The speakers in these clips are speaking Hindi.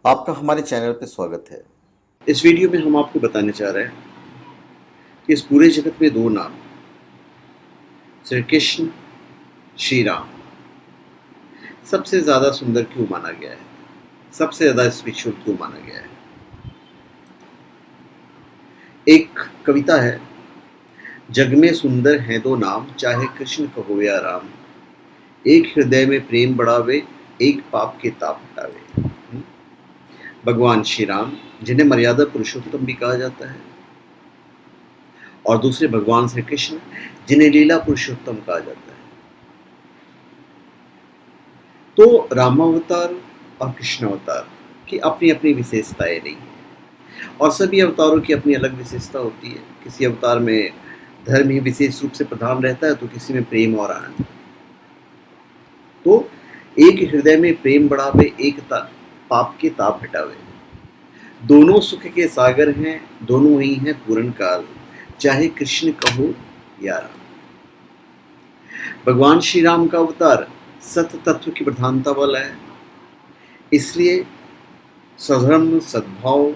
आपका हमारे चैनल पे स्वागत है। इस वीडियो में हम आपको बताने चाह रहे हैं कि इस पूरे जगत में दो नाम श्री कृष्ण, श्री राम सबसे ज़्यादा सुंदर क्यों माना गया है, सबसे ज़्यादा स्पिरिचुअल क्यों माना गया है। एक कविता है, जग में सुंदर हैं दो नाम, चाहे कृष्ण कहो या राम, एक हृदय में प्रेम बढ़ावे, एक पाप के ताप हटावे। भगवान श्री राम जिन्हें मर्यादा पुरुषोत्तम भी कहा जाता है, और दूसरे भगवान श्री कृष्ण जिन्हें लीला पुरुषोत्तम कहा जाता है। तो रामावतार और कृष्ण अवतार की अपनी अपनी विशेषताएं रही हैं, और सभी अवतारों की अपनी अलग विशेषता होती है। किसी अवतार में धर्म ही विशेष रूप से प्रधान रहता है, तो किसी में प्रेम और आनंद। तो एक हृदय में प्रेम बढ़ावे, एक पाप के ताप हटावे। दोनों सुख के सागर हैं, दोनों ही हैं पूर्ण काल, चाहे कृष्ण कहो या राम। भगवान श्री राम का अवतार सत्य तत्व की प्रधानता वाला है, इसलिए सधर्म, सद्भाव,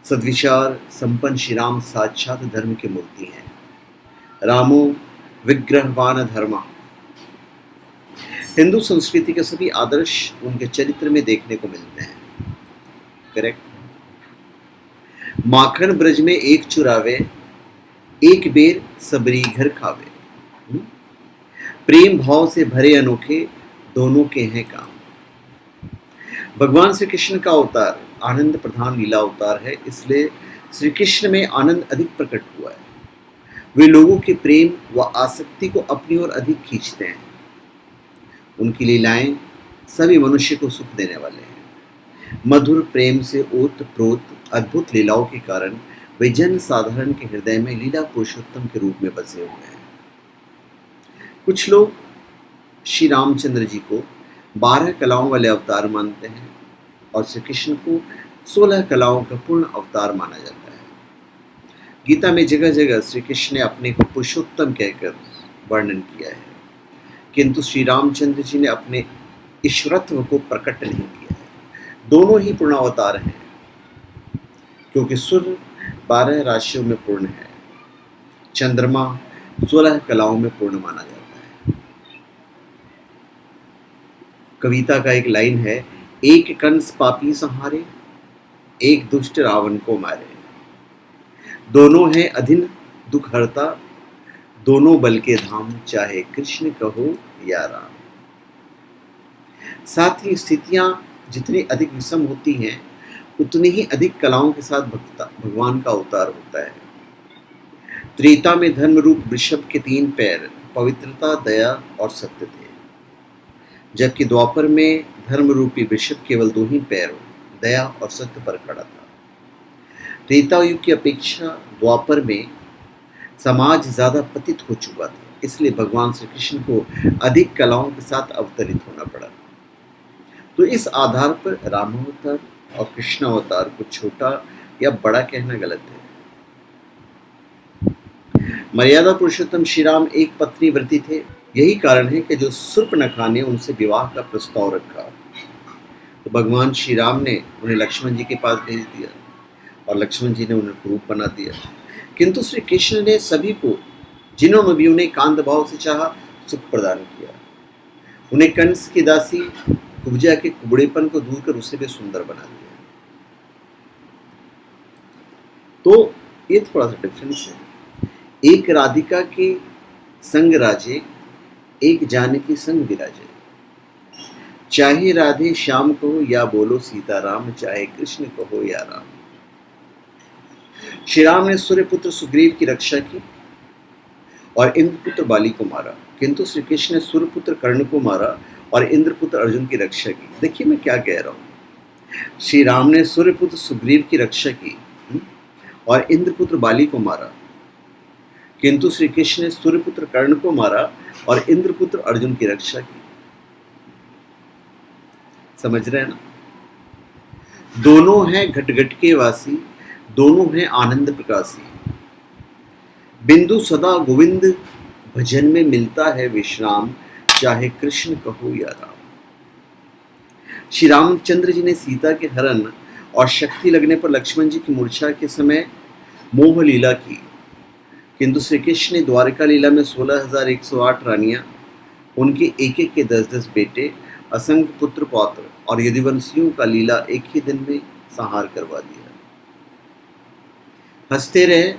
सद्विचार संपन्न श्री राम साक्षात धर्म की मूर्ति हैं। रामो विग्रहवान धर्म। हिंदू संस्कृति के सभी आदर्श उनके चरित्र में देखने को मिलते हैं। करेक्ट। माखन ब्रज में एक चुरावे, एक बेर सबरी घर खावे। प्रेम भाव से भरे अनोखे, दोनों के हैं काम। भगवान श्री कृष्ण का अवतार आनंद प्रधान लीला अवतार है, इसलिए श्री कृष्ण में आनंद अधिक प्रकट हुआ है। वे लोगों के प्रेम व आसक्ति को अपनी ओर अधिक खींचते हैं। उनकी लीलाएं सभी मनुष्य को सुख देने वाले हैं। मधुर प्रेम से ओत प्रोत अद्भुत लीलाओं के कारण वे जन साधारण के हृदय में लीला पुरुषोत्तम के रूप में बसे हुए हैं। कुछ लोग श्री रामचंद्र जी को 12 कलाओं वाले अवतार मानते हैं, और श्री कृष्ण को 16 कलाओं का पूर्ण अवतार माना जाता है। गीता में जगह जगह श्री कृष्ण ने अपने को पुरुषोत्तम कहकर वर्णन किया है, किंतु श्री रामचंद्र जी ने अपने ईश्वरत्व को प्रकट नहीं किया है। दोनों ही पूर्ण अवतार हैं, क्योंकि सूर्य 12 राशियों में पूर्ण है, चंद्रमा 16 कलाओं में पूर्ण माना जाता है। कविता का एक लाइन है, एक कंस पापी संहारे, एक दुष्ट रावण को मारे। दोनों हैं अधीन दुख हरता, दोनों बल के धाम, चाहे कृष्ण कहो या राम। साथ ही स्थितियां जितनी अधिक विषम होती हैं, उतनी ही अधिक कलाओं के साथ भगवान का अवतार होता है। त्रेता में धर्म रूप वृषभ के 3 पैर पवित्रता, दया और सत्य थे, जबकि द्वापर में धर्म रूपी वृषभ केवल 2 ही पैर दया और सत्य पर खड़ा था। त्रेता युग की अपेक्षा द्वापर में समाज ज्यादा पतित हो चुका था, इसलिए भगवान श्री कृष्ण को अधिक कलाओं के साथ अवतरित होना पड़ा। तो इस आधार पर रामावतार और कृष्ण अवतार को छोटा या बड़ा कहना गलत है। मर्यादा पुरुषोत्तम श्री राम एक पत्नी व्रती थे। यही कारण है कि जो शूर्पणखा ने उनसे विवाह का प्रस्ताव रखा, तो भगवान श्री राम ने उन्हें लक्ष्मण जी के पास भेज दिया, और लक्ष्मण जी ने उन्हें कुरूप बना दिया। किंतु श्री कृष्ण ने सभी को, जिन्होंने भी उन्हें कांत भाव से चाहा, सुख प्रदान किया। उन्हें कंस की दासी कुब्जा के कुबड़ेपन को दूर कर उसे भी सुंदर बना दिया। तो ये थोड़ा सा डिफरेंस है। एक राधिका के संग राजे, एक जानकी संग विराजे। चाहे राधे श्याम कहो या बोलो सीताराम, चाहे कृष्ण कहो या राम। श्री राम ने सूर्यपुत्र सुग्रीव की रक्षा की और इंद्रपुत्र बाली को मारा, किंतु श्री कृष्ण ने सूर्यपुत्र कर्ण को मारा और इंद्रपुत्र अर्जुन की रक्षा की। देखिए मैं क्या कह रहा हूं। श्री राम ने सूर्यपुत्र सुग्रीव की रक्षा की और इंद्रपुत्र बाली को मारा, किंतु श्री कृष्ण ने सूर्यपुत्र कर्ण को मारा और इंद्रपुत्र अर्जुन की रक्षा की। समझ रहे हैं ना? दोनों हैं घट घट के वासी, दोनों हैं आनंद प्रकाशी। बिंदु सदा गोविंद भजन में मिलता है विश्राम, चाहे कृष्ण कहो या राम। श्री रामचंद्र जी ने सीता के हरण और शक्ति लगने पर लक्ष्मण जी की मूर्छा के समय मोह लीला की, किंतु श्री कृष्ण ने द्वारिका लीला में 16,108 रानियां, उनके एक एक के 10-10 बेटे, असंख्य पुत्र पौत्र और यदुवंशियों का लीला एक ही दिन में संहार करवा दिया। हंसते रहे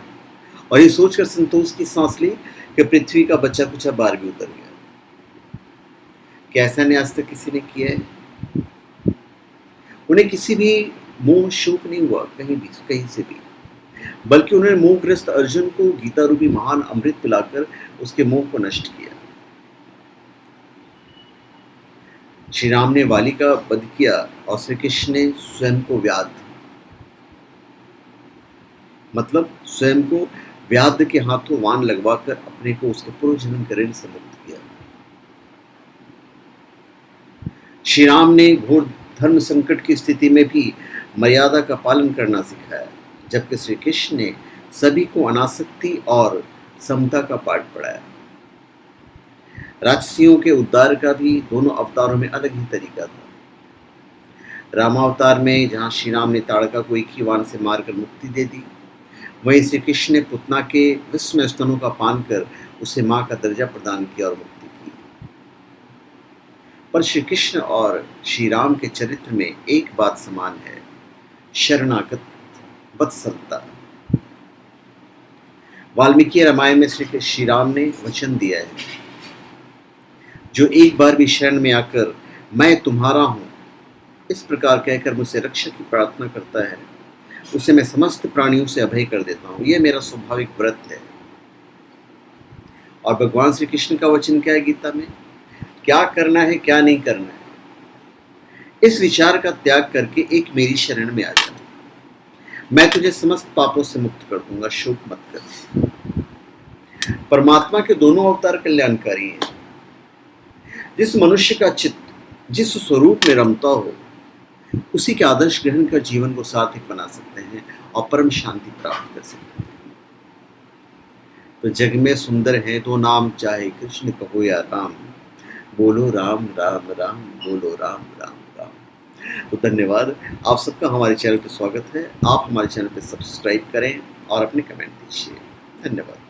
और ये सोचकर संतोष की सांस ली कि पृथ्वी का बच्चा कुछ बार भी उतर गया। कैसा ने आज तक किसी ने किया है? उन्हें किसी भी मोह शोक नहीं हुआ कहीं से भी, बल्कि उन्होंने मोहग्रस्त अर्जुन को गीता रूपी महान अमृत पिलाकर उसके मोह को नष्ट किया। श्री राम ने वाली का वध किया और श्री कृष्ण ने स्वयं को स्वयं को व्याध के हाथों वान लगवाकर अपने को उसके पूर्व जन्म के ऋण से मुक्त किया। श्री राम ने घोर धर्म संकट की स्थिति में भी मर्यादा का पालन करना सिखाया, जबकि श्री कृष्ण ने सभी को अनासक्ति और समता का पाठ पढ़ाया। राक्षसियों के उद्धार का भी दोनों अवतारों में अलग ही तरीका था। रामावतार में जहाँ श्री राम ने ताड़का को एक ही वाण से मारकर मुक्ति दे दी, वहीं श्री कृष्ण ने पुतना के विस्मय स्तनों का पान कर उसे मां का दर्जा प्रदान किया और मुक्ति की। पर श्री कृष्ण और श्री राम के चरित्र में एक बात समान है, शरणागत वत्सलता। वाल्मीकि रामायण में श्री राम ने वचन दिया है, जो एक बार भी शरण में आकर मैं तुम्हारा हूं इस प्रकार कहकर मुझसे रक्षा की प्रार्थना करता है, उसे मैं समस्त प्राणियों से अभय कर देता हूं। यह मेरा स्वाभाविक व्रत है। और भगवान श्री कृष्ण का वचन क्या है गीता में? क्या करना है क्या नहीं करना है, इस विचार का त्याग करके एक मेरी शरण में आ जा, मैं तुझे समस्त पापों से मुक्त कर दूंगा, शोक मत कर। परमात्मा के दोनों अवतार कल्याणकारी हैं। जिस मनुष्य का चित्त जिस स्वरूप में रमता हो, उसी के आदर्श ग्रहण कर जीवन को सार्थक बना सकते हैं और परम शांति प्राप्त कर सकते हैं। तो जग में सुंदर है तो नाम, चाहे कृष्ण कहो या राम, बोलो राम राम राम, बोलो राम राम राम। तो धन्यवाद, आप सबका हमारे चैनल पर स्वागत है। आप हमारे चैनल पर सब्सक्राइब करें और अपने कमेंट दीजिए। धन्यवाद।